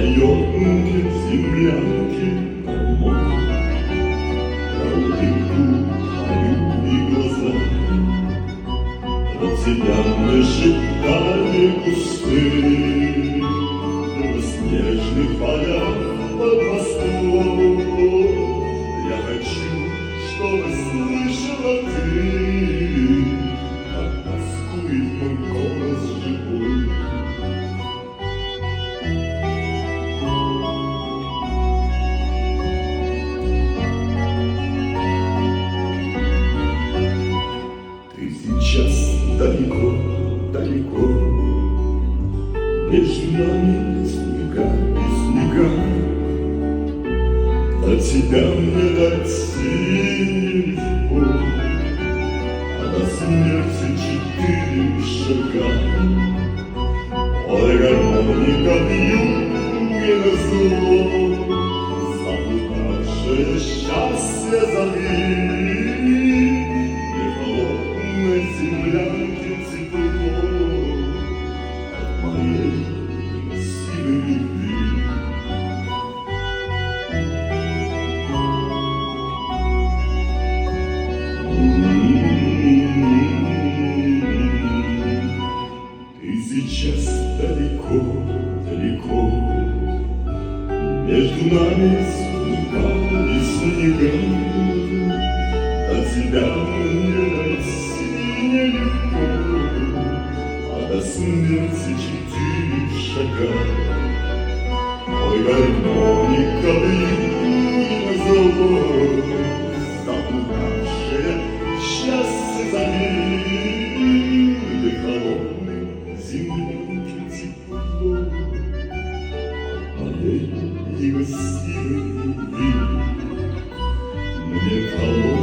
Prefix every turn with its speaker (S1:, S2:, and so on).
S1: дает мне землянки домой. Я улыбку твою и глаза, от тебя нашептали кусты в снежных полях под мостом. Я хочу, чтобы слышала ты, как тоскует мой голос живой. Ты сейчас далеко, далеко, между нами снега и снега. До тебя мне дойти нелегко, а до смерти 4 шага. Ой, гармоника вьюге назло, заблудавшее счастье зови. Не холодной землянке тепло от моей красивой любви. Ты сейчас далеко, далеко, между нами снега и снега. До тебя мне дойти нелегко, а до смерти 4 шага. Ой, гармоника вьюге назло, заблудавшее счастье зови. Ты холодной землянки тепло от моей красивой любви. Мне холодной